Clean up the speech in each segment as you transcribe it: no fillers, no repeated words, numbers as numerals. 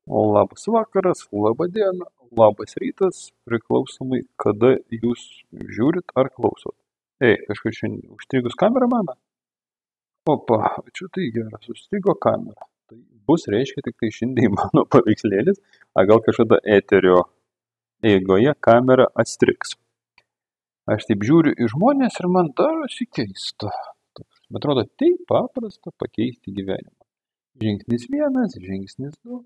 Labas vakaras, laba diena, labas rytas, priklausomai, kada jūs žiūrit ar klausot. Kažkas šiandien užstrigus kamerą mano? Opa, čia tai geras, užstrigo kamera. Tai bus, reiškia, tik tai šiandien mano paveikslėlis, a gal kažkada eterio eigoje kamera atstriks. Aš taip žiūriu į žmonės ir man darosi keista. Man atrodo, taip paprasta pakeisti gyvenimą. Žingsnis 1, žingsnis 2.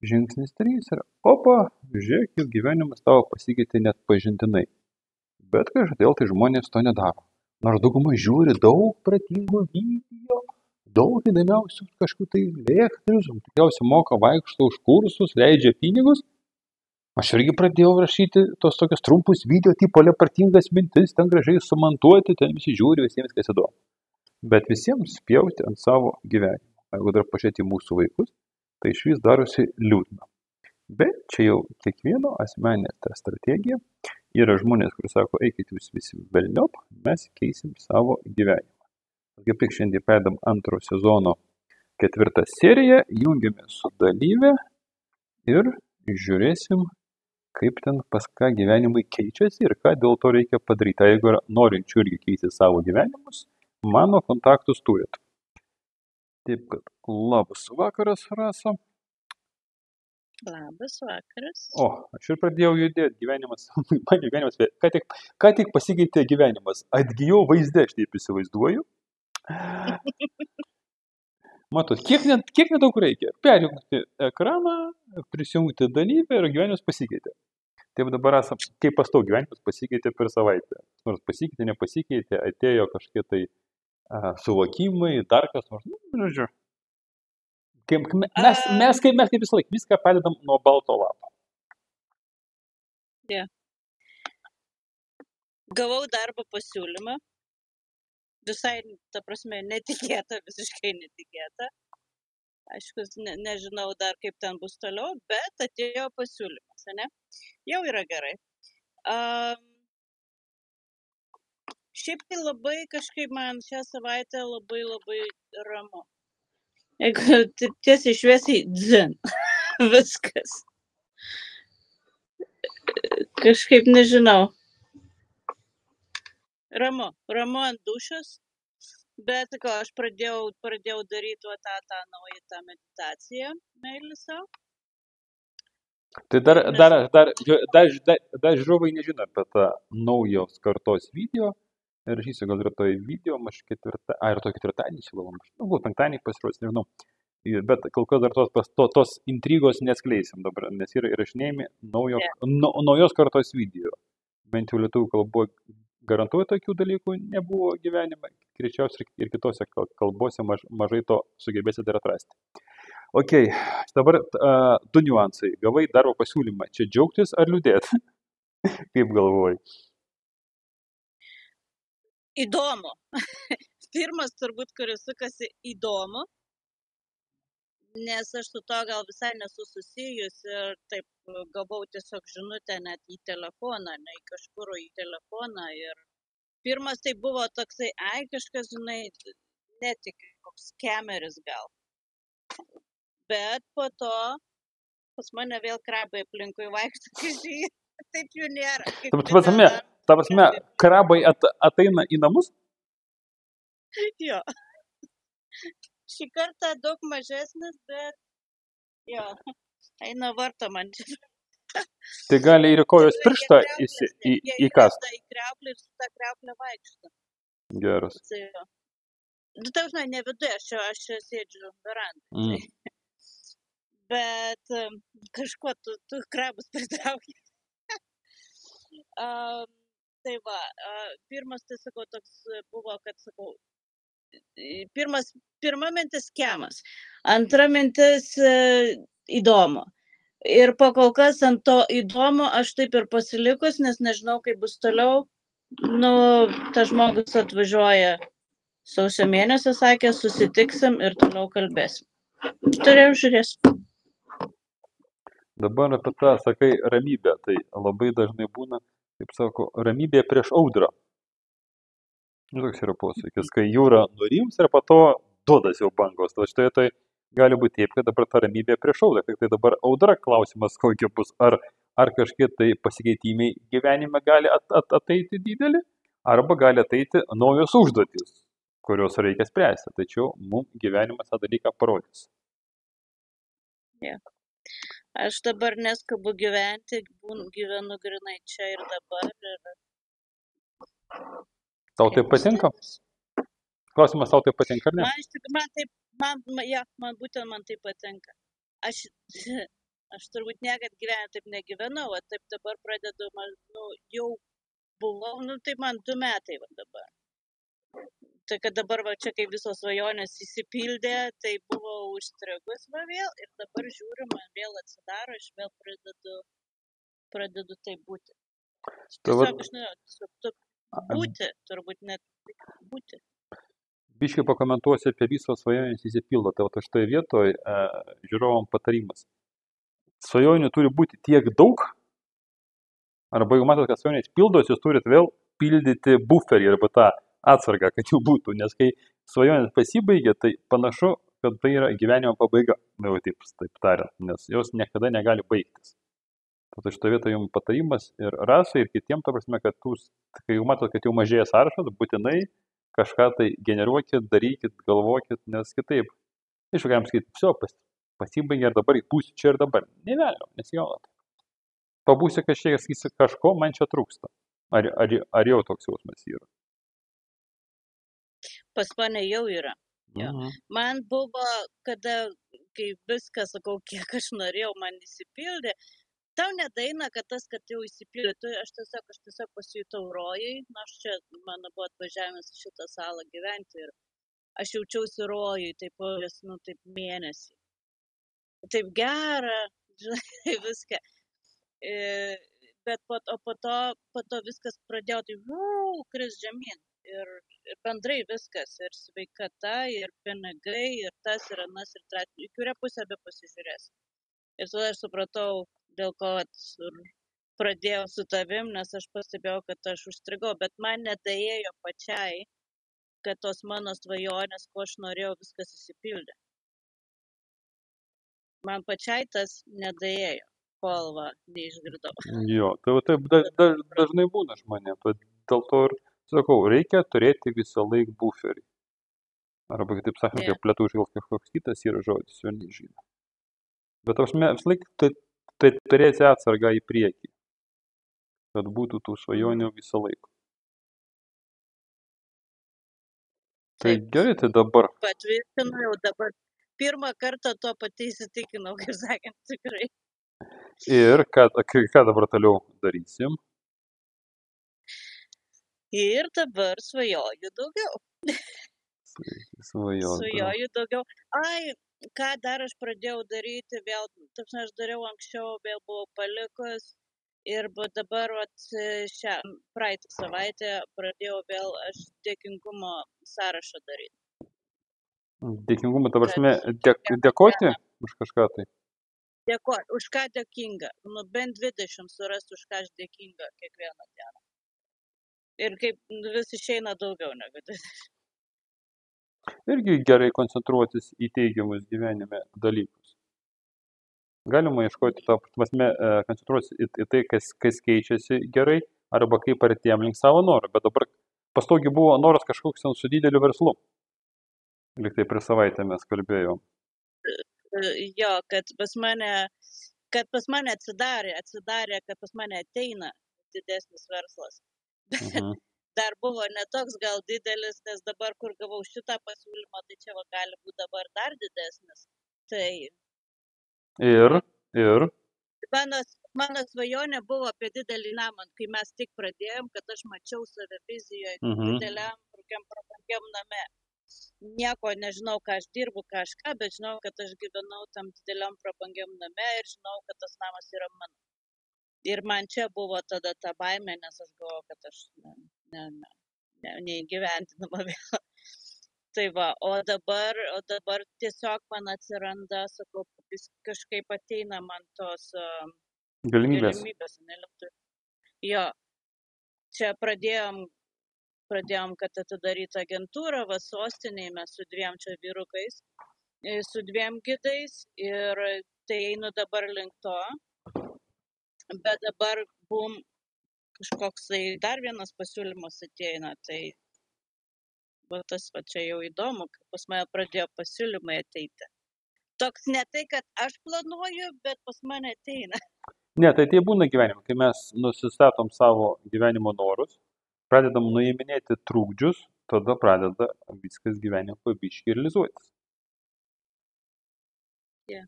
Žingsnis 3 ir opa, žiūrėk, jau gyvenimas tavo pasikeitė net pažintinai. Bet kažkodėl tai žmonės to nedaro. Nors dauguma žiūri daug pratingų video, daug įdomiausių kažkokių tai lektorių, tikriausiai moka vaikšto už kursus, leidžia pinigus. Aš irgi pradėjau rašyti tos tokius trumpus video, tipo lepratingas mintis, ten gražiai sumontuoti, ten visi žiūri, visiems kas įdomu. Bet visiems spjauti ant savo gyvenimo. Jeigu dar pažiūrėti mūsų vaikus, tai išvis darosi liūdna. Bet čia jau kiekvieno asmeninė ta strategija. Yra žmonės, kurie sako, eikit jūs visi velniop, mes keisim savo gyvenimą. Kaip tik šiandien pradedam antro sezono 4 seriją, jungiamės su dalyve ir žiūrėsim, kaip ten pas ką gyvenimai keičiasi ir ką dėl to reikia padaryti. Jeigu norinčių irgi keisti savo gyvenimus, mano kontaktus turit. Taip, kad labas vakaras, Rasa. Labas vakaras. Aš ir pradėjau judėti, ką tik pasikeitė gyvenimas. Atgijau vaizde, aš taip įsivaizduoju. Matot, kiek nedaug reikia. Perjungti ekraną, prisijungti dalyvę ir gyvenimas pasikeitė. Taip dabar, Rasa, kaip pastau gyvenimas pasikeitė per savaitę. Nors pasikeitė, nepasikeitė, atėjo kažkie tai suvokimai, dar kas nors, žodžiu. Mes kaip visą laiką, viską padedam nuo balto lapo. Gavau darbo pasiūlymą, visai, ta prasme, netikėta, visiškai netikėta. Aišku, nežinau dar kaip ten bus toliau, bet atėjo pasiūlymas, ne? Jau yra gerai. Šiaip tai labai kažkaip man šią savaitę labai ramu. Jeigu tiesiai šviesiai dzin. Viskas. Kažkaip nežinau. Ramu ant dušos, bet aš pradėjau daryti tą naują tą meditaciją, meilį savo. Tai dar žiūrovai nežino apie tą naujos kartos video. Ir rašysiu gal rytoj video, rytoj ketvirtadienį, gal penktadienį pasirodys, nežinau. Bet kol kas dar tos intrigos neatskleisim dabar, nes yra įrašinėjami naujos kartos video. Bent jau lietuvių kalboje garantuoju tokių dalykų nebuvo gyvenime, greičiausiai ir kitose kalbose mažai to sugebėsite dar atrasti. Dabar 2 niuansai. Gavai darbo pasiūlymą, čia džiaugtis ar liūdėti? Kaip galvoji? Įdomu. Pirmas turbūt, kuris sukasi įdomu, nes aš su to gal visai nesu susijus ir taip gavau tiesiog žinutę net į telefoną, ne į kažkur į telefoną. Ir pirmas tai buvo toksai, kažkas, žinai, netik, koks skemeris gal. Bet po to pas mane vėl krabai aplinkui vaikšto, kažkai, taip jų nėra. Ta prasme, krabai ateina į namus? Jo. Šį kartą daug mažesnis, bet jo, eina varto man čia. Tai gali ir kojos pirštą įkast. Į kriauklį ir su tą kriauklę vaikšto. Geras. Tai ne viduje, aš čia sėdžiu verandai. Bet kažkuo tu krabus pritrauki. Tai va, pirmas, tai sakau, toks buvo, kad sakau, pirma mintis skemas, antra mintis įdomu. Ir po kol kas ant to įdomu aš taip ir pasilikus, nes nežinau, kaip bus toliau. Tas žmogus atvažiuoja sausio mėnesį, sakė, susitiksim ir toliau kalbėsim. Turėjau žiūrėsim. Dabar apie tą, sakai, ramybę, tai labai dažnai būna, kaip sako, ramybė prieš audrą. Toks yra posakis, kai jūra nurims ir po to duodas jau bangos. Tai šitoje gali būti taip, kad dabar ta ramybė priešauda, tik tai dabar audra klausimas kokia bus, ar kažkiek tai pasikeitimai gyvenime gali ateiti didelį, arba gali ateiti naujos užduotis, kurios reikia spręsti, tačiau mums gyvenimas tą dalyką parodys. Yeah. Aš dabar neskubu gyventi, gyvenu grinai čia ir dabar. Tau tai patinka? Klausimas, tau tai patinka, ar ne? Man iš tikrųjų, man tai patinka. Aš turbūt niekad gyvenime taip negyvenau, o taip dabar pradedu, jau buvau, tai man 2 metai va dabar. Tai kad dabar va čia, kai visos svajonės įsipildė, tai buvau užstrigus va vėl ir dabar žiūriu, man vėl atsidaro, aš vėl pradedu taip būti. Tiesiog aš nežinau, būti, turbūt net būti. Biškai pakomentuosiu apie visos svajonės įsipildo. Tai va štai vietoj žiūrovom patarimas. Svajonių turi būti tiek daug, arba jeigu matot, kad svajonės pildos, jūs turit vėl pildyti buferį arba tą atsargą, kad jų būtų, nes kai svajonės pasibaigia, tai panašu, kad tai yra gyvenimo pabaiga, jau taip tariant, nes jos niekada negali baigtis. Tai šitą vietą jums patarimas ir rasai, ir kitiems, ta prasme, kad kai jau matot, kad jau mažėja sąrašas, būtinai kažką tai generuokit, darykit, galvokit, nes kitaip, iš galim sakyti, viso pasibaigia ir dabar būsiu čia ir dabar. Nevėliau, nesigauna. Pabūsiu kažkiek, sakysi kažko, man čia trūksta. Ar jau toks jausmas yra? Pas mane jau yra. Jo. Man buvo, kai viskas, sakau, kiek aš norėjau, man įsipildė. Tau nedaina, kad jau įsipildė. Aš tiesiog pasijutau rojui. Aš čia, mano buvo atvažiavimas į šitą salą gyventi ir aš jaučiausi rojui, taip mėnesį. Taip gera, žinai, viską. Bet po to viskas pradėjo kris žemyn. Ir bendrai viskas, ir sveikata, ir pinigai, ir tas, ir anas, ir tas, į kurią pusę be pasižiūrės. Ir tada aš supratau, dėl ko pradėjau su tavim, nes aš pastebėjau, kad aš užstrigau, bet man nedaėjo pačiai, kad tos mano svajonės, ko aš norėjau, viskas įsipildė. Man pačiai tas nedaėjo, kol neišgirdau. Jo, tai taip dažnai būna žmonėm, dėl to ir sakau, reikia turėti visą laiką buferį. Arba, kaip sakant, kaip lietuviškai kažkoks kitas yra žodis, jo nežino. Bet aš vis laik turėti atsargą į priekį, kad būtų tų svajonių visą laiką. Tai gerai, tai dabar. Patvirtinu jau dabar. Pirmą kartą to pati įsitikinau, kaip sakant, tikrai. Ir ką dabar toliau darysim? Ir dabar svajoju daugiau. Svajoju daugiau. Ką dar aš pradėjau daryti, vėl, aš dariau anksčiau, vėl buvau palikus. Ir dabar praeitą savaitę pradėjau vėl aš dėkingumo sąrašą daryti. Dėkingumą, ta prasme, dėkoti už kažką tai? Dėkoti, už ką dėkinga. Bent 20 surasti, už ką aš dėkinga kiekvieną dieną. Ir kaip vis išeina daugiau negu 20. Irgi gerai koncentruotis į teigiamus gyvenime dalykus. Galima ieškoti tą prasme, koncentruotis į tai, kas keičiasi gerai, arba kaip artėjam link savo norą. Bet dabar pastogi buvo noras kažkoks su dideliu verslu. Lyg tai prieš savaitę mes kalbėjom. Jo, kad pas mane atsidarė, kad pas mane ateina didesnis verslas. Dar buvo netoks gal didelis, nes dabar, kur gavau šitą pasiūlymą, tai čia gali būti dabar dar didesnis. Tai... Ir? Mano svajonė buvo apie didelį namą, kai mes tik pradėjom, kad aš mačiau save vizijoje dideliam, kokiam prabangiam name. Nieko nežinau, ką aš dirbu, kažką, bet žinau, kad aš gyvenau tam dideliam prabangiam name ir žinau, kad tas namas yra mano. Ir man čia buvo tada ta baimė, nes aš galvoju, kad aš neįgyventinama vėl. Tai va, o dabar tiesiog man atsiranda, sakau, kažkaip ateina man tos galimybės. Jo, čia pradėjom, kad atidaryti agentūrą, sostinėje mes su 2 čia vyrukais. su 2 gidais ir tai einu dabar link to, bet dabar kažkoks tai dar vienas pasiūlymas ateina, tai va tas va čia jau įdomu, kad pas mane pradėjo pasiūlymai ateiti. Toks ne tai, kad aš planuoju, bet pas mane ateina. Ne, tai būna gyvenime, kai mes nusistatom savo gyvenimo norus, pradedam nuiminėti trūkdžius, tada pradeda viskas gyvenime pabiškiai realizuotis. Yeah.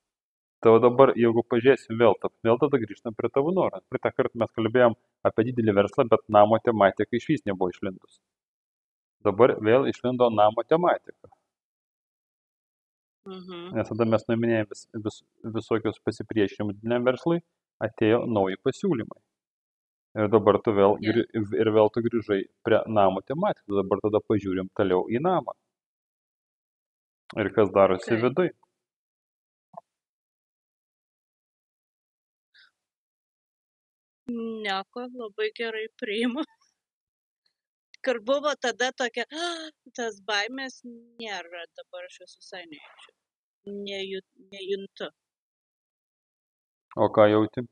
Tai dabar, jeigu pažiūrėsim vėl tada grįžtam prie tavo norą. Praeitą kartą mes kalbėjom apie didelį verslą, bet namo tematika išvis nebuvo išlindus. Dabar vėl išlindo namo tematika. Nes tada mes nuiminėjom visokius pasipriešinimus dideliam verslui, atėjo nauji pasiūlymai. Ir dabar tu vėl, vėl tu grįžai prie namo tematikos. Dabar tada pažiūrim toliau į namą. Ir kas darosi viduj. Nieko, labai gerai priimu. Kur buvo tada tokia, tas baimės nėra, dabar aš esu visai nejuntu. O ką jauti?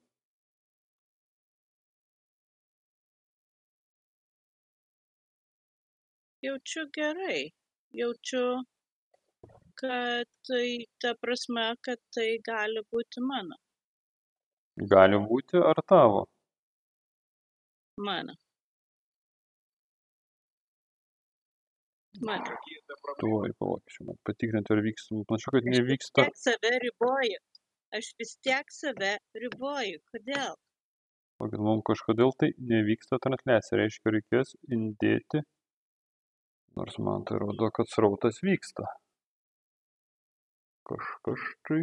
Jaučiu gerai. Jaučiu, kad tai, ta prasme, kad tai gali būti mano. Gali būti ar tavo? Mano. Mano. Tuoj, palauk, patikrinti, ar vyksta. Panašu, kad nevyksta. Aš vis tiek save riboju. Aš vis tiek save riboju. Kodėl? Kad mums kažkodėl tai nevyksta transliacija. Reiškia, reikės indėti. Nors man tai rodo, kad srautas vyksta. Kažkas tai.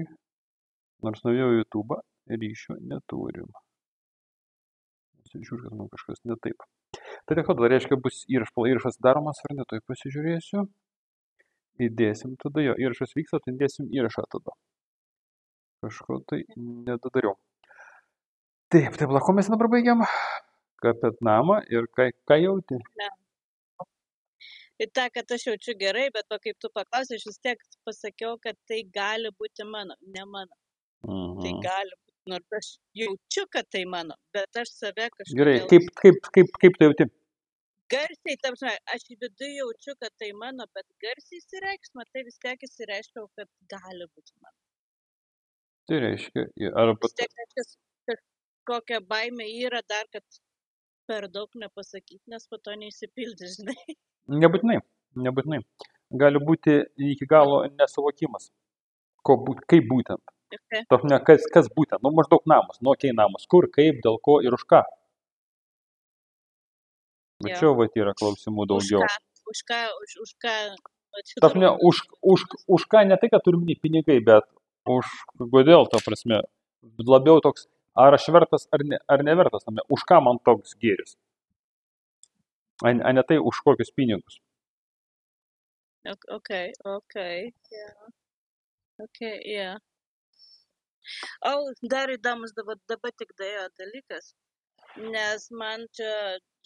Nors nuėjau YouTube ryšio neturim. Žiūrėk, kad man kažkas ne taip. Tai tiek, tada reiškia, bus įrašas daromas ar ne, tai pasižiūrėsiu. Įdėsim tada jo. Įrašas vyksta, tai įdėsim įrašą tada. Kažko tai nedadariau. Taip, ko mes dabar baigiam? Apie namą ir ką jauti? Ne. Ir ta, kad aš jaučiu gerai, bet kaip tu paklausai, aš vis tiek pasakiau, kad tai gali būti mano, ne mano. Tai gali būti, nors aš jaučiu, kad tai mano, bet aš save kažkaip... Gerai, kaip tu jauti? Garsiai, aš viduje jaučiu, kad tai mano, bet garsiai įsireikšt, tai vis tiek įsireiškiau, kad gali būti mano. Tai reiškia, arba... Vis tiek reiškia, kad kokia baimė yra dar, kad per daug nepasakyti, nes po to neįsipildys, žinai. Nebūtinai. Gali būti iki galo nesuvokimas. Kaip būtent. Okay. Kas būtent? Maždaug namas. Namas. Kur, kaip, dėl ko ir už ką. Bet čia yra klausimų daugiau. Už ką? Už ką ne tai, kad turime pinigai, bet už kodėl, ta prasme, labiau toks, ar aš vertas, ar nevertas, už ką man toks gėris. A ne tai, už kokius pinigus. Okay, yeah. Dar įdomus dabar tik daėjo dalykas, nes man čia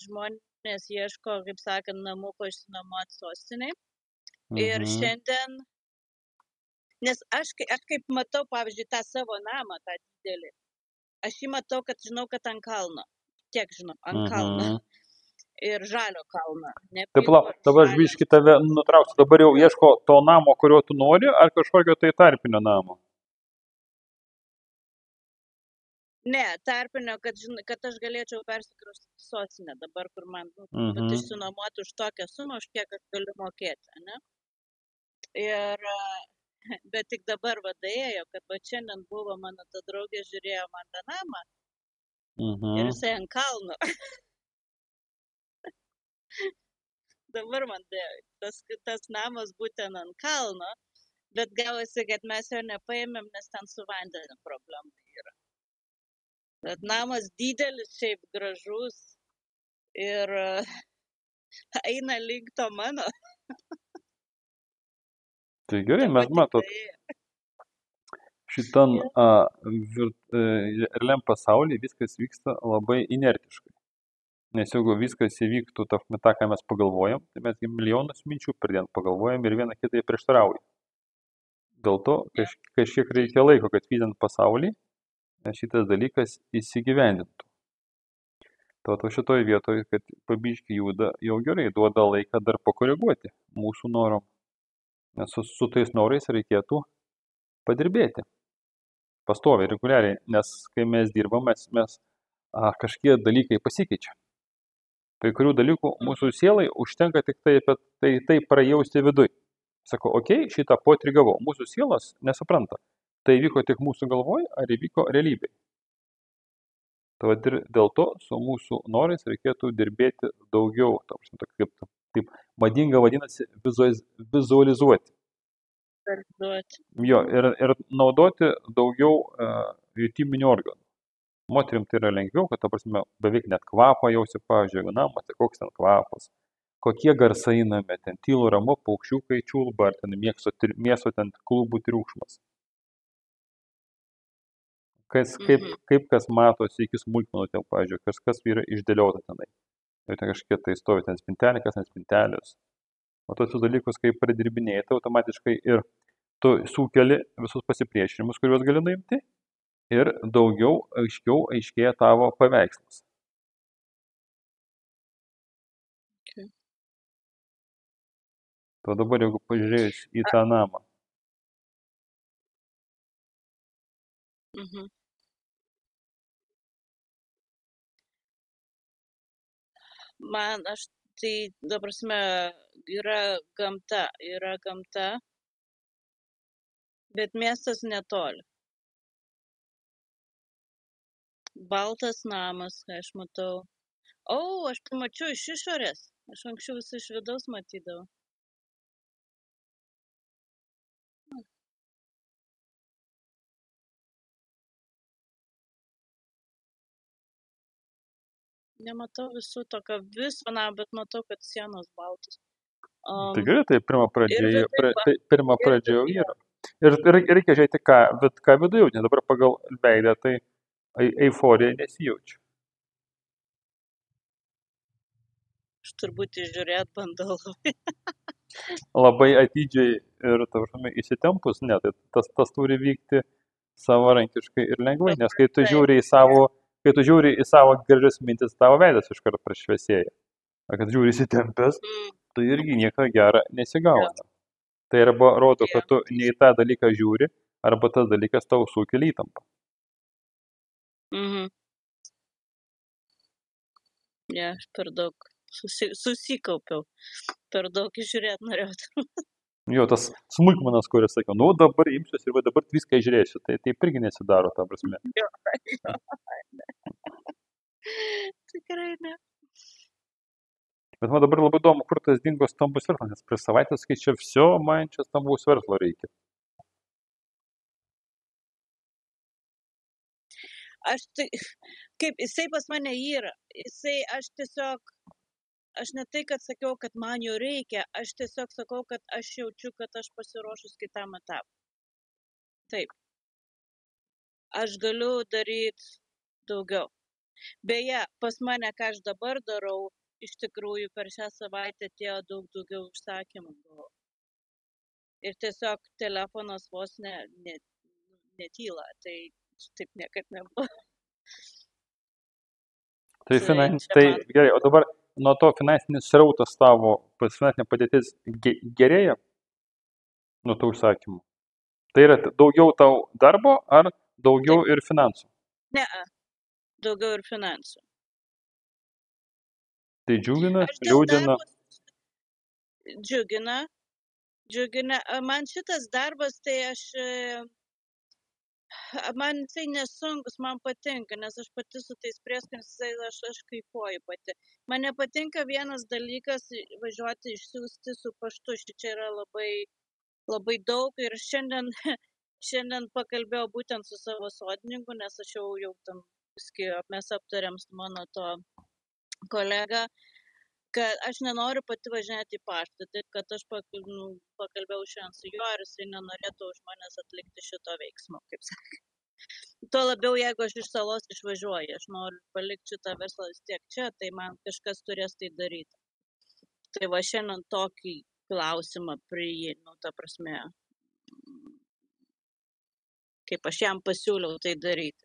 žmonės ieško, kaip sakant, namuko išsinuomoti sostiniai. Ir šiandien, nes aš kaip matau, pavyzdžiui, tą savo namą, tą didelį, aš jį matau, kad žinau, kad ant kalno. Tiek žinau, ant kalno. Ir žalio kalną. Taip, dabar aš biškį tave nutrauksiu. Dabar jau ieško to namo, kurio tu nori, ar kažkokio tai tarpinio namo? Ne, tarpinio, kad aš galėčiau persikraustyti sostinę dabar, kur man išsinuomoti už tokią sumą, už kiek aš galiu mokėti, ne? Ir, bet tik dabar vadėjo, kad šiandien buvo mano ta draugė, žiūrėjo man tą namą ir jisai ant kalno. Dabar man tas namas būtent ant kalno, bet gavosi, kad mes jo nepaėmėm, nes ten su vandeniu problemų yra. Bet namas didelis, šiaip gražus ir eina link to mano. Tai gerai, mes matot, šitam realiam pasaulyje viskas vyksta labai inertiškai. Nes jeigu viskas įvyktų tą, ką mes pagalvojam, tai mes milijonus minčių per dieną pagalvojam ir vieną kitai prieštarauja. Dėl to kažkiek reikia laiko, kad vykdant pasaulį šitas dalykas įsigyvendintų. Tad šitoje vietoje, kad pabiški juda, jau gerai, duoda laiką dar pakoreguoti mūsų norom. Nes su tais norais reikėtų padirbėti. Pastoviai, reguliariai, nes kai mes dirbam, mes kažkie dalykai pasikeičia. Kai kurių dalykų mūsų sielai užtenka tik tai prajausti viduj. Sako, okei, šitą potrį gavau. Mūsų sielas nesupranta. Tai įvyko tik mūsų galvoj ar įvyko realybėje. Dėl to su mūsų norais reikėtų dirbėti daugiau. Taip madinga vadinasi vizualizuoti. Jo, ir naudoti daugiau jutiminių organų. Moterim tai yra lengviau, kad, ta prasme, beveik net kvapą jausi, pavyzdžiui, jeigu namuose, koks ten kvapas, kokie garsai name, ten tylu ramu, paukščiukai čiulba, ar ten miesto ten klubų triukšmas. Kaip kas matosi iki smulkmenų, ten, pavyzdžiui, kas yra išdėliota tenai. Ir ten kažkiek tai stovi ten spintelė, kas ten spintelės. O tokius dalykus, kai pradirbinėjai, tai automatiškai ir tu sukeli visus pasipriešinimus, kuriuos gali nuimti, ir daugiau aiškėja tavo paveikslas. Okay. To dabar, jeigu pažiūrėjus į tą namą. Man, tai, ta prasme, yra gamta, bet miestas netoli. Baltas namas, aš matau. Aš pamačiau iš išorės. Aš anksčiau visą iš vidaus matydavau. Nematau visų tokio viso namą, bet matau, kad sienos baltos. Tai gerai, tai pirma pradžia jau yra. Ir reikia žiūrėti, ką viduje, nes dabar pagal veidą tai euforija nesijaučia. Aš turbūt išžiūrėt bandau labai. Labai atidžiai ir, įsitempus, ne, tai tas turi vykti savarankiškai ir lengvai, nes kai tu žiūri į savo gražias mintis, tavo veidas iškart prašviesėja. O kad žiūri įsitempęs, tai irgi nieko gero nesigauna. Tai arba rodo, kad tu ne į tą dalyką žiūri, arba tas dalykas tau sukelia įtampą. Aš per daug susikaupiau, per daug žiūrėt norėjau. Jo, tas smulkmenas, kuris sakiau, dabar imsiuosi ir dabar viską žiūrėsiu, tai taip irgi nesidaro, ta prasme. Jo. Tikrai ne. Bet man dabar labai įdomu, kur tas dingo stambus verslas, nes prieš savaitę skaičiau, man čia stambaus verslo reikia. Kaip jisai pas mane yra, aš ne tai, kad sakiau, kad man jo reikia, aš tiesiog sakau, kad aš jaučiu, kad aš pasiruošus kitam etapui. Taip. Aš galiu daryti daugiau. Beje, pas mane, ką aš dabar darau, iš tikrųjų per šią savaitę atėjo daug daugiau užsakymų. Ir tiesiog telefonas vos netyla, tai taip niekad nebuvo. Tai gerai, o dabar nuo to finansinis srautas tavo, finansinė padėtis gerėja nuo tų užsakymų? Tai yra daugiau tau darbo ar daugiau ir finansų? Ne, daugiau ir finansų. Tai džiugina, liūdina? Džiugina. Man šitas darbas, tai man tai nesunkus, man patinka, nes aš pati su tais prieskoniais, aš kaifuoju pati. Man nepatinka vienas dalykas važiuoti išsiųsti su paštu, čia yra labai, labai daug ir šiandien pakalbėjau būtent su savo sodininku, nes aš jau tam mes aptarėm su mano to kolega, kad aš nenoriu pati važinėti į paštą, taip kad aš pakalbėjau šiandien su juo, ar jisai nenorėtų už manęs atlikti šito veiksmo, kaip sakė. Tuo labiau, jeigu aš iš salos išvažiuoju, aš noriu palikti šitą verslą vis tiek čia, tai man kažkas turės tai daryti. Tai va šiandien tokį klausimą ta prasme, kaip aš jam pasiūliau tai daryti,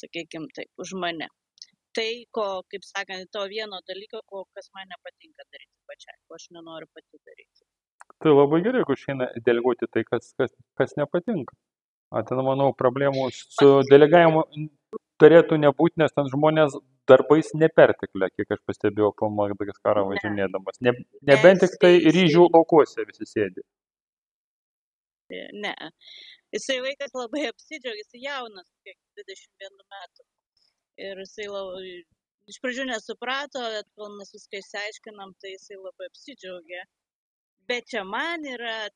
sakykim taip, už mane. Tai, kaip sakant, to vieno dalyko, kas man nepatinka daryti pačiai, ko aš nenoriu pati daryti. Tai labai gerai, jeigu išeina deleguoti tai, kas nepatinka. Ten, manau, problemų su delegavimu turėtų nebūti, nes ten žmonės darbais neperteklė, kiek aš pastebėjau po Madagaskarą važinėdamas. Nebent tik tai ryžių laukuose visi sėdi. Ne. Jisai vaikas labai apsidžiaugia, jisai jaunas, kiek 21 metų. Ir jisai iš pradžių nesuprato, bet kol mes viską išsiaiškinam, tai jisai labai apsidžiaugia. Bet čia man yra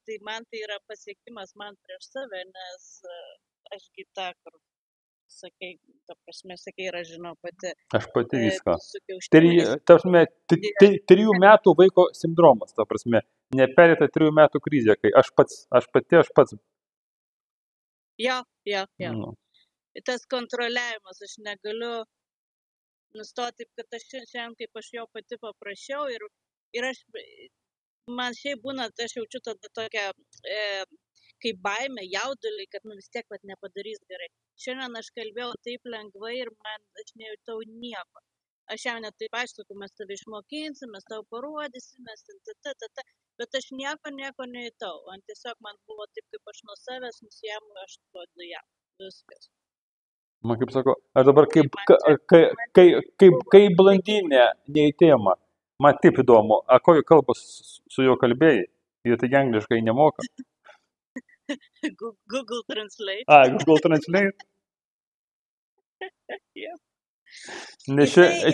pasiekimas man prieš save, nes ašgi tą, kur sakai, ta prasme, sakai, ir aš žinau pati. Aš pati viską. 3 metų vaiko sindromas, ta prasme, neperėta 3 metų krizė, kai aš pats. Jo. Tas kontroliavimas, aš negaliu nustoti, kad aš šiandien, kaip aš jo pati paprašiau ir man šiaip būna, aš jaučiu tada tokią kaip baimę, jaudulį, kad vis tiek nepadarys gerai. Šiandien aš kalbėjau taip lengvai ir aš nejutau nieko. Aš jam net taip aišku, mes tave išmokinsim, mes tau parodysim, bet aš nieko nejutau. Tiesiog man buvo taip, kaip aš nuo savęs nusiemu, aš duodu jam. Viskas. Man kaip sako, aš dabar kaip blondinė neįtėma. Man taip įdomu, kokią kalbą su juo kalbėjai? Jie tai angliškai nemoka. Google Translate. Google Translate. Yeah. Nes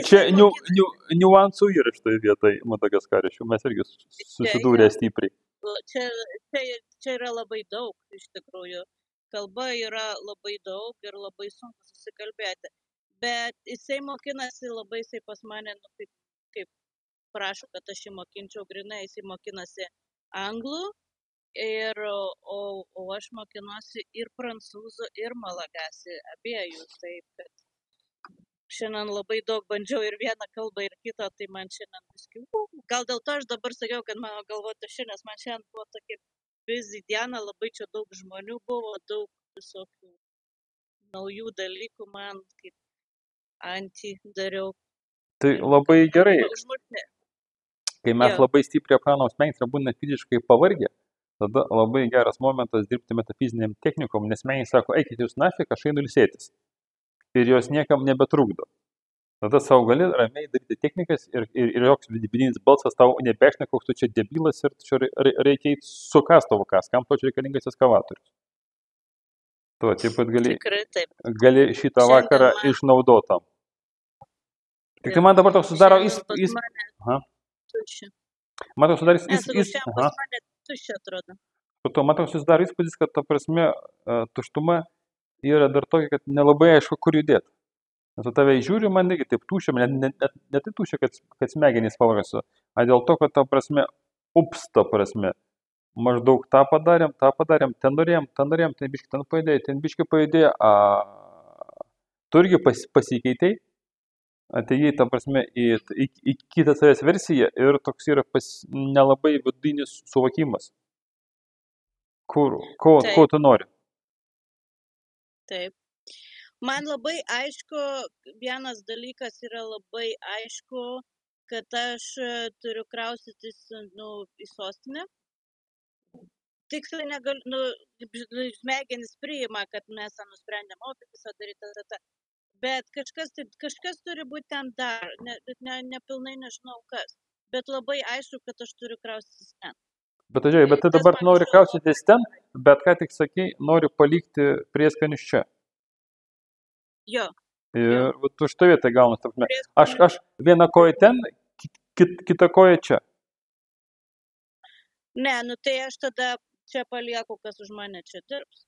čia niuansų yra šitoje vietoje Madagaskare, mes irgi susidūrė stipriai. Čia yra labai daug, iš tikrųjų. Kalba yra labai daug ir labai sunku susikalbėti. Bet jisai mokinasi labai, jisai pas mane, kaip prašo, kad aš jį mokinčiau grinai, jisai mokinasi anglų, o aš mokinuosi ir prancūzų, ir malagasi, abiejų. Taip, kad šiandien labai daug bandžiau ir vieną kalbą, ir kitą, tai man šiandien viskai. Gal dėl to aš dabar sakiau, kad mano galva tuščia, nes man šiandien buvo tokia busy diena, labai čia daug žmonių buvo, daug visokių naujų dalykų man kaip dariau. Tai labai gerai. Kai mes labai stipriai apkraunam smegenis ir būna fiziškai pavargę, tada labai geras momentas dirbti metafiziniam technikom, nes smegenys sako, eikit jūs nafik, aš einu ilsėtis. Ir jos niekam nebetrukdo. Tada savo gali ramiai daryti technikas ir joks vidinis balsas tau nebešne, koks tu čia debilas ir čia reikia su kastovu kas, kam to čia reikalingas eskavatorius. Tu taip pat gali šitą vakarą išnaudotam. Tik tai man dabar toks susidaro įspūdis. Man toks susidaro įspūdis, kad ta prasme tuštuma yra dar tokia, kad nelabai aišku, kur judėti. Nes tave žiūri, man irgi taip tuščia, ne tai tuščia, kad smegenys pavargsiu, o dėl to, kad ta prasme, ta prasme, maždaug tą padarėm, ten norėjom, ten biški pajudėjo, tu irgi pasikeitei, atėjai, ta prasme, į kitą savęs versiją ir toks yra nelabai vidinis suvokimas. Ko tu nori? Taip. Man labai aišku, vienas dalykas yra labai aišku, kad aš turiu kraustytis į sostinę. Tiksliai negaliu, smegenys priima, kad mes nusprendėm ofisą daryti, bet kažkas turi būti ten dar, nepilnai nežinau kas, bet labai aišku, kad aš turiu kraustytis ten. Bet tu dabar nori kraustytis ten, bet ką tik sakai, nori palikti prieskanius čia. Jo. Ir už to vietą gaunas. Aš vieną koją ten, kitą koją čia. Ne, tai aš tada čia palieku, kas už mane čia dirbs.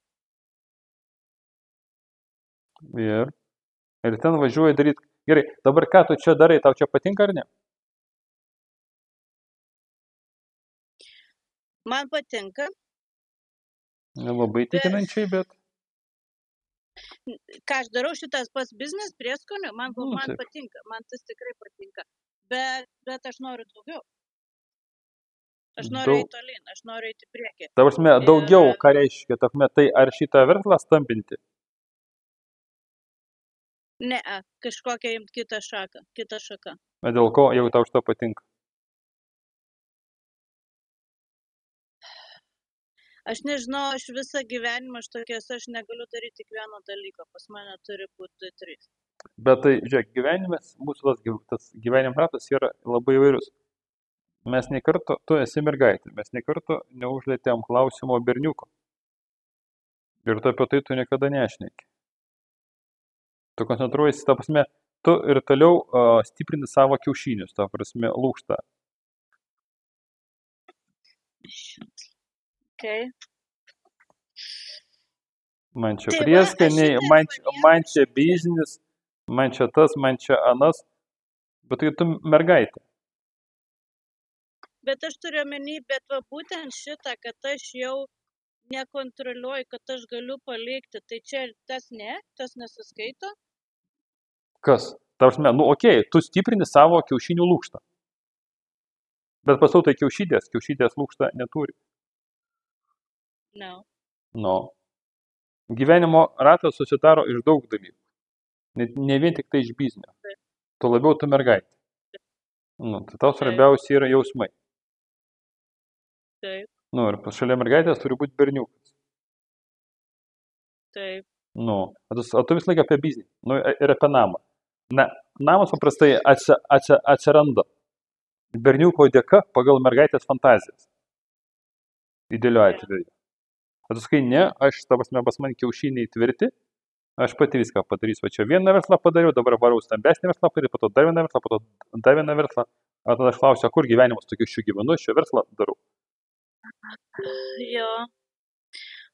Ir ten važiuoji daryti. Gerai, dabar ką tu čia darai, tau čia patinka ar ne? Man patinka. Labai tikinančiai, bet... Ką aš darau, šitas pats biznis prieskonių, man patinka, man tas tikrai patinka, bet aš noriu daugiau. Aš noriu eiti tolyn, aš noriu eiti į priekį. Ta prasme, daugiau, ką reiškia, ta prasme, tai ar šitą verslą stambinti? Ne, kažkokią imti kitą šaką. Bet dėl ko, jeigu tau šito patinka? Aš nežinau, aš visą gyvenimą aš negaliu daryti tik vieno dalyko, pas mane turi būti 3. Bet tai, žiūrėk, gyvenimas, mūsų tas gyvenimo ratas yra labai įvairius. Mes nei karto, tu esi mergaitė, mes nei karto neužlėtėm klausimo berniuko. Ir tu apie tai tu niekada nešneki. Tu koncentruojasi, ta prasme, tu ir toliau stiprini savo kiaušinius, ta prasme, lūžta. Okay. Man čia prieskaniai, man čia biznis, man čia tas, man čia anas, bet tai tu mergaitė. Bet aš turiu omeny, bet va būtent šitą, kad aš jau nekontroliuoju, kad aš galiu palikti, tai čia tas nesiskaito. Kas? Tarsi, okei, tu stiprini savo kiaušinių lūžtą. Bet pasau tai kiaušidės lūžtą neturi. No. No. Gyvenimo ratas susidaro iš daug dalykų. Ne vien tik tai iš biznio. Tuo labiau tu mergaitė. Tai tau svarbiausia yra jausmai. Taip. Ir šalia mergaitės turi būti berniukas. Taip. O tu vis laik apie biznį. Ir apie namą. Namas paprastai atsiranda berniuko dėka pagal mergaitės fantazijas. Idealiu atveju. O tu sakai, ne, aš, ta prasme, pas man kiaušiniai tvirti, aš pati viską padarysiu. Va čia vieną verslą padariau, dabar varau stambesnį verslą padaryti, po to dar vieną verslą, po to dar vieną verslą. O tada aš klausiu, kur gyvenimas tokiu šių gyvenu, šio verslą darau. Jo.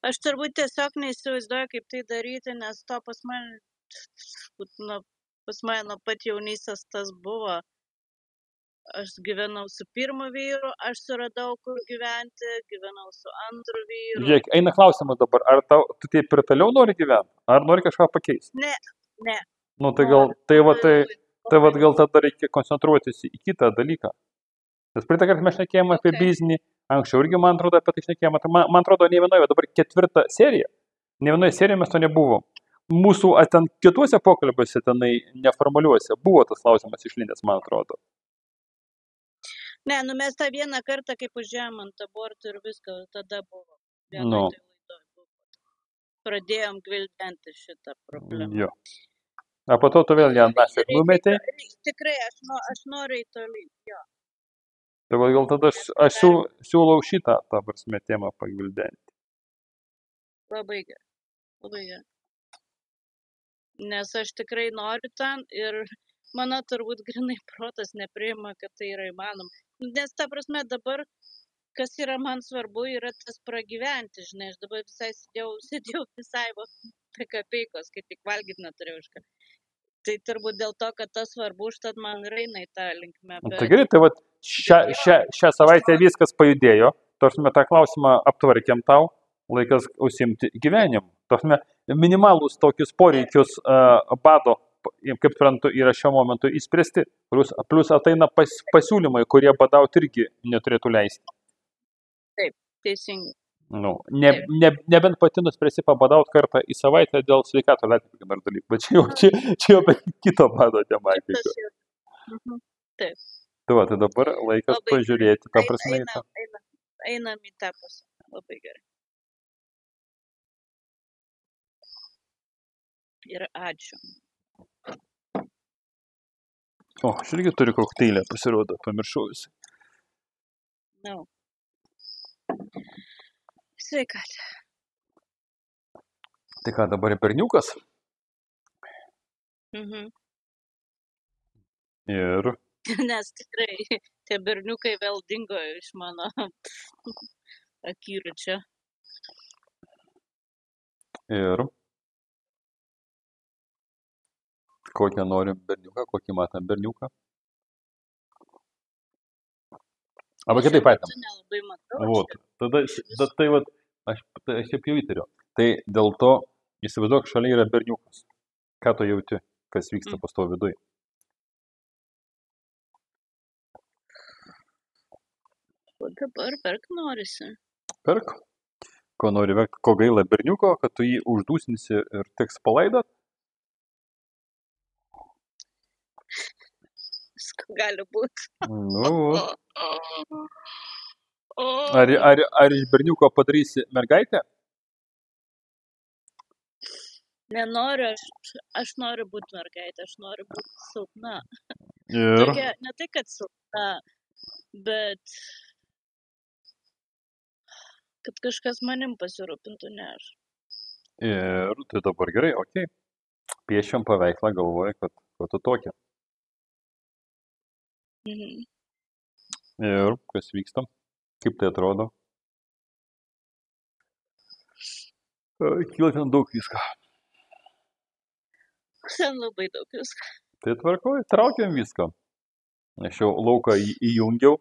Aš turbūt tiesiog neįsivaizduoju, kaip tai daryti, nes to pas mane nuo pat jaunystės tas buvo. Aš gyvenau su pirmu vyru, aš suradau, kur gyventi, gyvenau su antru vyru. Žiūrėk, eina klausimas dabar, ar tu taip ir toliau nori gyventi, ar nori kažką pakeisti? Ne. Tai gal tada reikia koncentruotis į kitą dalyką. Nes praeitą kartą mes šnekėjome apie biznį, anksčiau irgi man atrodo apie tai šnekėjome, tai man atrodo ne vienoje, dabar 4 serija, ne vienoje serijoje mes to nebuvom. Mūsų ten kituose pokalbiuose, tenai neformaliuose, buvo tas klausimas išlindęs, man atrodo. Ne, mes tą vieną kartą, kaip užėjom ant abortų ir viską, tada buvo. Pradėjom gvildenti šitą problemą. Jo. O po to tu vėl ją nafik numetei? Tikrai, aš noriu į tolyn, jo. Tai gal tada aš siūlau šitą, ta prasme, temą pagvildenti. Labai gerai. Nes aš tikrai noriu ten ir mano turbūt grinai protas nepriima, kad tai yra įmanoma. Nes ta prasme dabar, kas yra man svarbu, yra tas pragyventi, žinai, aš dabar visai sėdėjau visai kapeikos, kai tik valgyti neturėjau už ką. Tai turbūt dėl to, kad tas svarbu, užtat man eina į tą linkmę. Bet... Tai gerai, tai vat šią savaitę viskas pajudėjo, tarsi tą klausimą aptvarkėm tau, laikas užsiimti gyvenimu. Tarsi minimalus tokius poreikius bado, kaip suprantu, yra šiuo momentu įspręsti. Plus ateina pasiūlymai, kurie badauti irgi neturėtų leisti. Taip, teisingai. Nebent pati nuspręsi pabadauti kartą į savaitę dėl sveikato atveju ar dalykų, bet čia jau kito bado tematika. Taip. Tai dabar laikas pažiūrėti, tą prasme. Einam į tą pusę. Labai gerai. Ir ačiū. Aš irgi turiu kokteilę, pasirodo, pamiršau visai. Sveikatą. Tai ką, dabar berniukas? Ir? Nes tikrai tie berniukai vėl dingo iš mano akiračio. Ir? Kokią norim berniuką, kokį matom berniuką? Arba kitaip patėm. Nelabai matau. Tada tai aš šiaip jau įtariu. Tai dėl to įsivaizduok, šalia yra berniukas. Ką tu jauti, kas vyksta pas tavo viduj? O dabar verkt norisi. Pirk. Ko nori verkt, ko gaila berniuko, kad tu jį uždūsinsi ir teks palaidot? Visko gali būti. Nu, ar iš berniuko padarysi mergaitę? Nenoriu, aš noriu būti mergaitė, aš noriu būti silpna. Ir Tokia, ne tai, kad silpna, bet kad kažkas manim pasirūpintų, ne aš. Ir tai dabar gerai, okei. Piešiam paveikslą, galvoju, kad tu tokia. Mhm. Ir kas vyksta? Kaip tai atrodo? Kyla ten daug viską. Ten labai daug visko. Tai tvarkoj, traukiam viską. Aš jau lauką įjungiau.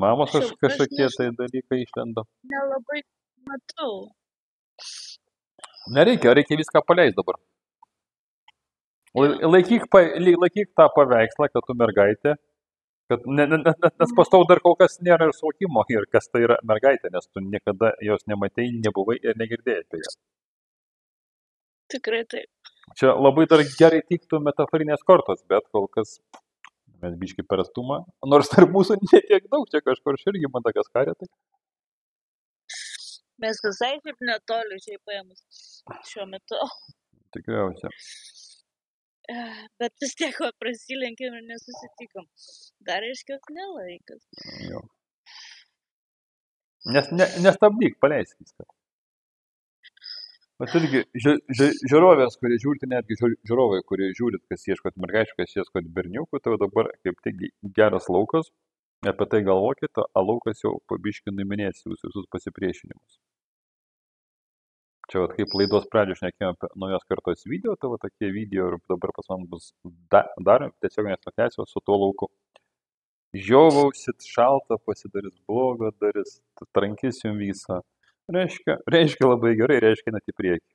Mamos Aš jau- kažkokie aš tai dalykai išlenda. Nelabai matau. Nereikia, reikia viską paleisti dabar. Laikyk tą paveikslą, kad tu mergaitė. Kad, nes pastau dar kol kas nėra ir suvokimo, ir kas tai yra mergaitė, nes tu niekada jos nematei, nebuvai ir negirdėjai apie ją. Tikrai taip. Čia labai dar gerai tiktų metaforinės kortos, bet kol kas mes biški per atstumą, nors tarp mūsų netiek daug, čia kažkur irgi Madagaskarė. Tai. Mes visai šiaip netoli šiaip paėmus šiuo metu. Tikriausiai. Bet vis tiek prasilenkėm ir nesusitikom. Dar reiškia nelaikas. Jo. Nestabdyk, paleisk viską. Bet irgi žiūrovės, kurie žiūrite, netgi žiūrovai, kurie žiūrit, kas ieškot mergaičių, kas ieškot berniukų, tai dabar kaip tik geras laukas, apie tai galvokite, o laukas jau pabiškai nuiminės jūs visus pasipriešinimus. Čia vat, kaip laidos pradžio šnekėjome apie naujos kartos video, tai va tokie video ir dabar pas man bus dar tiesioginės transliacijos su tuo lauku. Žiovausit, šalta, pasidarys blogo, darys, trankys jums visą. Reiškia labai gerai, reiškia net į priekį.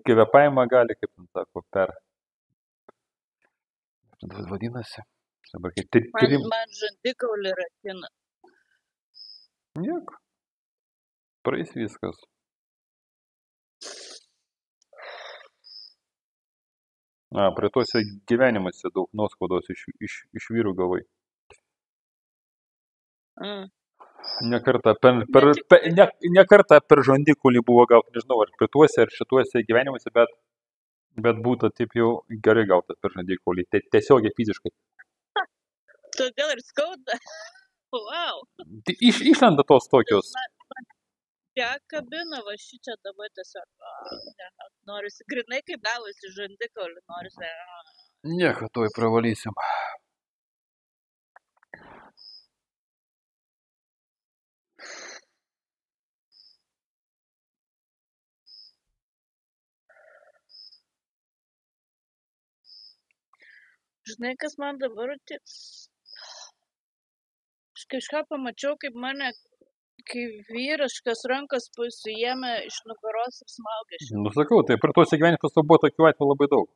Kvėpavimą gali, kaip ten sako, Tai vadinasi. Dabar kaip Man žandikaulį rakina. Nieko. Praeis viskas. Prie tuose gyvenimuose daug nuoskaudos iš vyrų gavai. Ne kartą per žandikulį buvo gauti, nežinau, ar prie tuose, ar šituose gyvenimuose, bet būtų taip jau gerai gautas per žandikulį, tiesiogiai fiziškai. Todėl ir skauda. Wow. Išlenda tos tokios. Ja kabina, va šičia dabar tiesiog norisi, grinai kaip gavosi žandikaulį, norisi. Nieko, tuoj pravalysim. Žinai, kas man dabar, aš kažką pamačiau, kaip mane, kai vyriškas rankas pasiėmė iš nugaros ir smaugė. Nu, sakau, tai prie tuose gyvenimus to buvo tokių atvejų labai daug.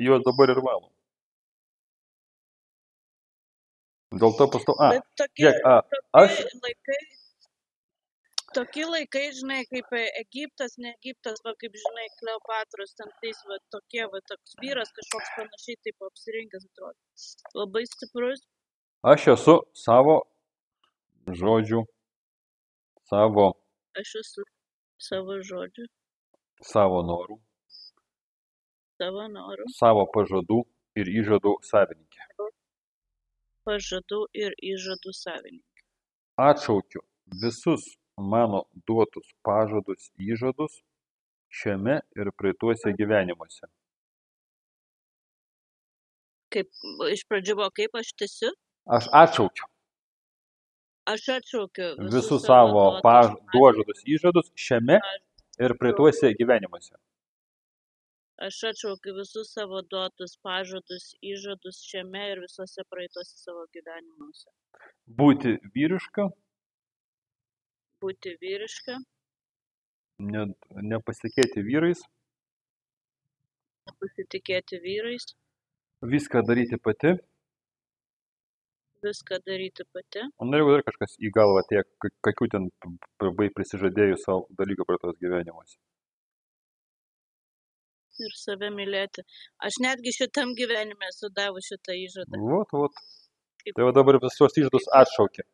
Juos dabar ir valom. Dėl to pastau. Tokie laikai, žinai, kaip Egiptas, ne Egiptas, va kaip, žinai, Kleopatros, ten tais, va tokie, va toks vyras kažkoks panašiai taip apsirinkęs atrodo. Labai stiprus. Aš esu savo žodžių, Aš esu savo žodžių, savo norų, savo pažadų ir įžadų savininkė. Atšaukiu visus mano duotus pažadus įžadus šiame ir praeituose gyvenimuose. Kaip iš pradžių buvo, kaip aš tęsiu? Aš atšaukiu visus savo pažadus įžadus šiame ir praeituose gyvenimuose. Aš atšaukiu visus savo duotus pažadus įžadus šiame ir visose praeituose savo gyvenimuose. Būti vyriška. Nepasitikėti vyrais. Pasitikėti vyrais, Viską daryti pati. viską daryti pati. O jeigu dar kažkas į galvą tiek, kokių ten labai prisižadėjus savo dalykų prie tos gyvenimuose. Ir save mylėti. Aš netgi šitam gyvenime esu davus šitą įžadą. Vot. Tai va dabar visos įžadus atšaukė.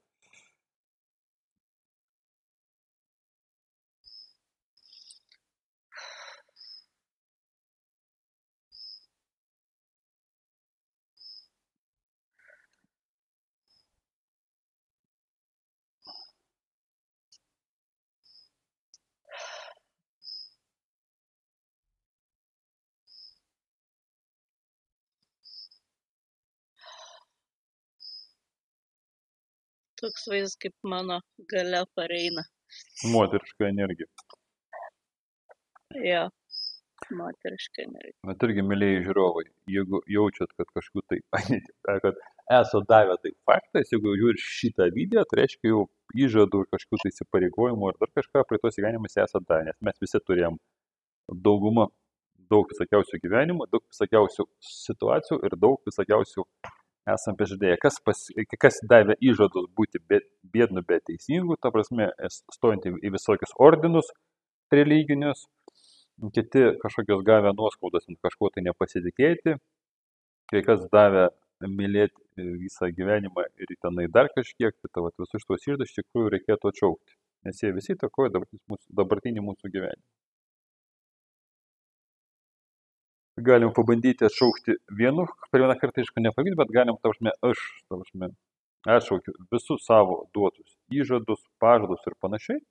Toks vaizdas, kaip mano gale pareina. Moteriška energija. Jo, moteriška energija. Bet irgi, mėlyjei žiūrovai, jeigu jaučiat, kad kažkur tai, kad esate davę tai faktais, jeigu žiūri šitą video, tai reiškia jau įžadų ir kažkokių tai įsipareigojimų ar dar kažką prie tos gyvenimus esate davę, nes mes visi turėjom daugumą, daug visokiausių gyvenimų, daug visokiausių situacijų ir daug visokiausių esam pažadėję. Kas davė įžadus būti biednu, bet teisingu, ta prasme, stojant į visokius ordinus religinius, kiti kažkokios gavę nuoskaudas ant kažko tai nepasitikėti, kai kas davė mylėti visą gyvenimą ir tenai dar kažkiek, tai visus šitos įžadus iš tikrųjų reikėtų atšaukti, nes jie visi įtakoja dabartinį mūsų gyvenimą. Galim pabandyti atšaukti per vieną kartą, aišku, nepavyks, bet galim, aš atšaukiu visus savo duotus įžadus, pažadus ir panašiai,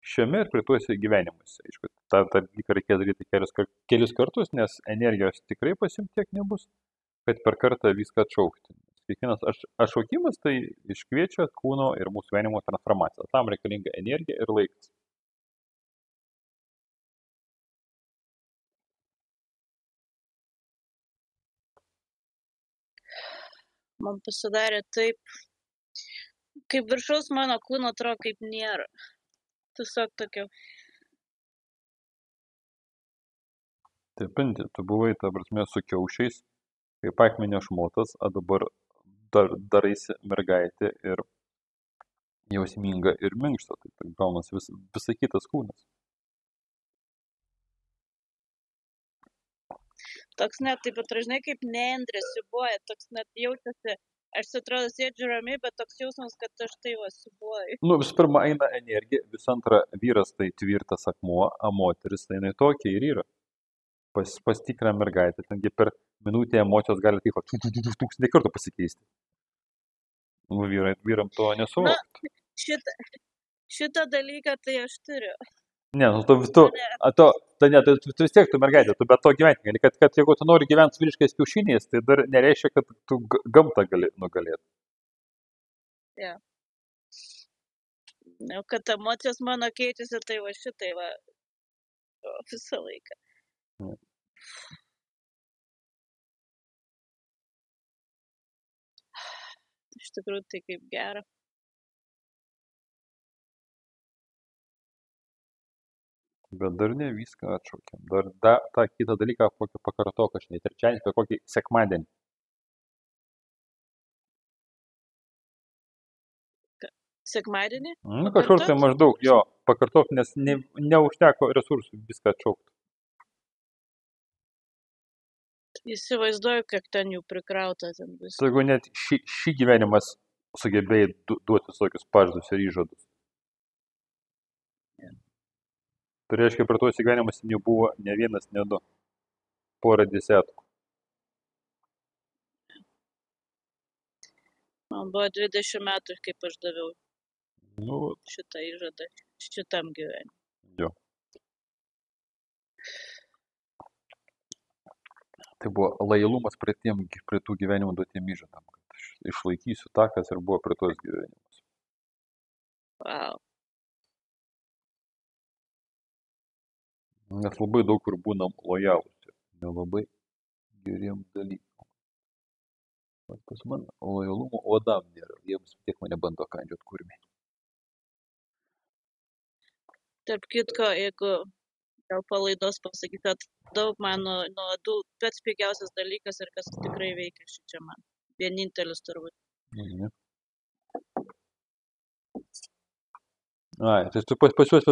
šiame ir prituose gyvenimuose. Aišku, tą dalyką reikės daryti kelis kartus, nes energijos tikrai pasimti tiek nebus, kad per kartą viską atšaukti. Kiekvienas atšaukimas tai iškviečia kūno ir mūsų gyvenimo transformaciją. Tam reikalinga energija ir laikas. Man pasidarė taip, kaip viršaus mano kūno atrodo kaip nėra. Tiesiog tokia. Taip, tu buvai, ta prasme, su kiaušiais, kaip akmenio šmotas, o dabar daraisi mergaitė ir jausminga ir minkšta, tai gaunas visai kitas kūnas. Toks net taip atražinai kaip nendrės siubuoja, toks net jaučiasi, aš atrodo sėdžiu ramiai, bet toks jausmas, kad aš tai siubuoju. Visų pirma, eina energija, visų antra, vyras tai tvirtas akmuo, o moteris tai jinai tokia ir yra. Pasitikrina mergaitė, tengi per minutę emocijos gali taip 1000 kartų pasikeisti. Vyram to nesuvokti. Šitą dalyką tai aš turiu. Ne, tu vis tiek tu mergaitė, tu be to gyventi gali, kad jeigu tu nori gyventi su vyriškais kiaušiniais, tai dar nereiškia, kad tu gamtą gali nugalėti. Ja. Kad emocijos mano keičiasi, tai šitai visą laiką. Ja. Iš tikrųjų, tai kaip gera. Bet dar ne viską atšaukėm. Dar tą kitą dalyką pakartok, aš ne trečiadienį, bet kokį sekmadienį. Sekmadienį? Kažkur tai maždaug, jo, pakartok, nes neužteko resursų viską atšaukti. Įsivaizduoju, kiek ten jų prikrauta ten visą. Jeigu net šį gyvenimas sugebėjai duoti tokius pažadus ir įžadus. Tai reiškia, per tuos gyvenimus jų buvo ne vienas, ne du. Porą dešimtų. Man buvo 20 metų, kaip aš daviau šitą įžadą šitam gyvenimui. Jo. Tai buvo lojalumas prie tų gyvenimų duotiem įžadam. Kad išlaikysiu tą, kas ir buvo prie tos gyvenimus. Wow. Nes labai daug kur būnam lojalūs, nelabai geriem dalykam. Pas man lojalumo odam nėra, jiems tiek mane bando kandžiot kurmiai. Tarp kitko, jeigu gal palaidos pasakyti, kad daug mano nuodų pats pigiausias dalykas ir kas tikrai veikia šičia man. Vienintelis turbūt. Mhm. Ai, tai tu pas juos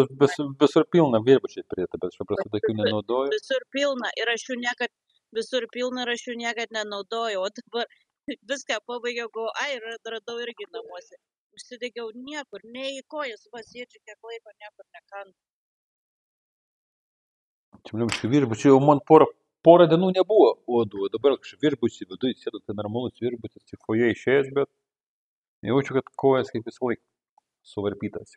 visur pilna viešbučiai pridėta, bet aš paprastai tokių nenaudoju. Visur pilna ir aš jų niekad, visur pilna ir aš jų niekad nenaudoju, o dabar viską pabaigiau, radau irgi namuose. Užsidegiau niekur, nei į kojas, sėdžiu kiek laiko, niekur nekandu. Čia, bliubiškai, viešbučiai jau man porą dienų nebuvo uodų, o dabar kažkaip viešbučiai viduje sėdu, tai normalus viešbutis, į foje išėjęs, bet jaučiu, kad kojas kaip visą laiką suvarpytas.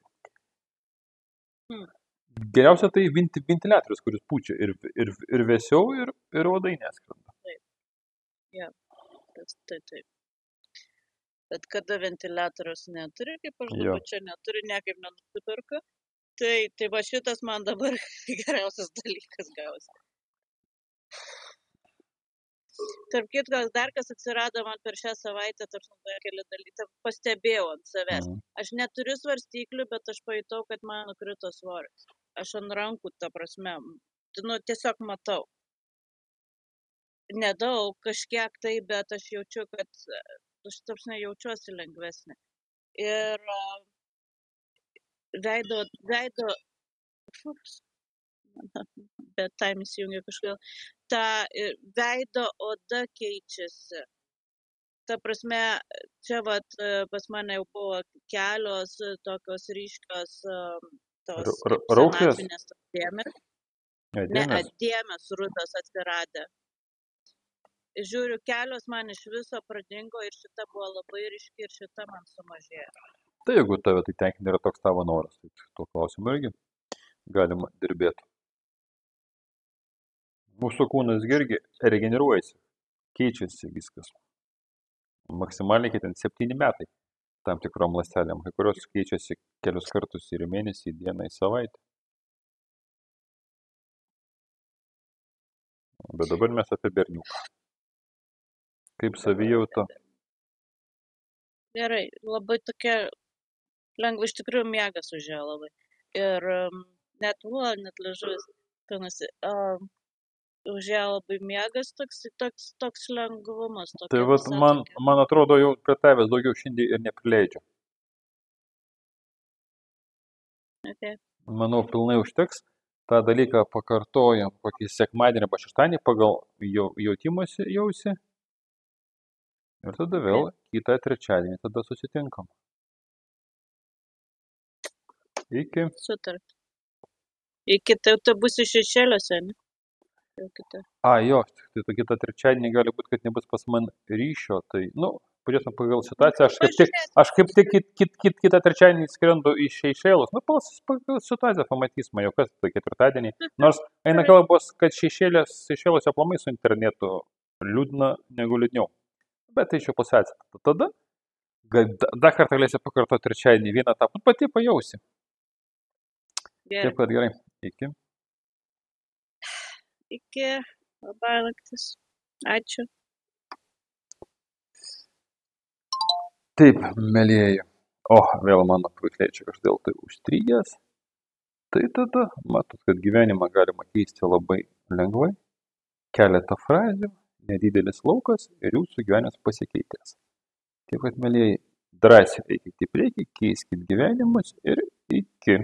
Geriausia tai ventiliatorius, kuris pučia ir vėsiau, ir uodai neskrenda. Taip. Ja, taip. Bet kada ventiliatorius neturi, kaip aš dabar čia neturiu, niekaip nenusipirku, tai va šitas man dabar geriausias dalykas gausi. Tarp kitko, dar kas atsirado man per šią savaitę, keli dalykai, pastebėjau ant savęs. Aš neturiu svarstyklių, bet aš pajutau, kad man nukrito svoris. Aš ant rankų, ta prasme, tiesiog matau. Nedaug, kažkiek tai, bet aš jaučiu, kad aš jaučiuosi lengvesnė. Ir veido, bet time įsijungia kažkodėl, ta veido oda keičiasi. Ta prasme, čia pas mane jau buvo kelios tokios ryškios tos senatvynės dėmės. Ne, dėmės rudos atsiradę. Žiūriu, kelios man iš viso pradingo ir šita buvo labai ryški ir šita man sumažėjo. Tai jeigu tave tai tenkina yra toks tavo noras, tai tuo klausimu irgi galima dirbėti. Mūsų kūnas irgi regeneruojasi, keičiasi viskas. Maksimaliai ten 7 metai tam tikrom ląstelėm, kai kurios keičiasi kelius kartus ir į mėnesį, į dieną, į savaitę. Bet dabar mes apie berniuką. Kaip savijauta? Gerai, labai tokia lengva, iš tikrųjų miegas užėjo labai. Ir net liežuvis, užėjo labai miegas, toks lengvumas. Tai vat man atrodo, jau prie tavęs daugiau šiandien ir neprileidžia. Okay. Manau, pilnai užteks. tą dalyką pakartojam kokį sekmadienį arba šeštadienį pagal jautimąsi jausi. Ir tada vėl kitą trečiadienį tada susitinkam. Iki. Sutart. Iki tai bus iš šešėliuose, ne? Jo, tai kitą trečiadienį gali būti, kad nebus pas man ryšio, tai, pažiūrėsim pagal situaciją, aš kaip tik kitą trečiadienį skrendu iš Šeišėlos, pagal situaciją pamatysime, jau kas tai ketvirtadienį, nors eina kalbos, kad Šeišėlos aplamai su internetu liūdna negu liūdniau, bet tai čia pusėtsė. Tada dar kartą galėsi pakartoti trečiadienį vieną tą pati pajausi. Taip, kad gerai. Iki. Iki. Labai naktis. Ačiū. Taip, mielieji. Vėl mano kvailiai čia kažkodėl tai užstrigęs. Tai tada matot, kad gyvenimą galima keisti labai lengvai. Keletą frazių, nedidelis laukas ir jūsų gyvenimas pasikeitės. Taip, kad mielieji, drąsiai eikite į priekį, keiskite gyvenimus ir iki.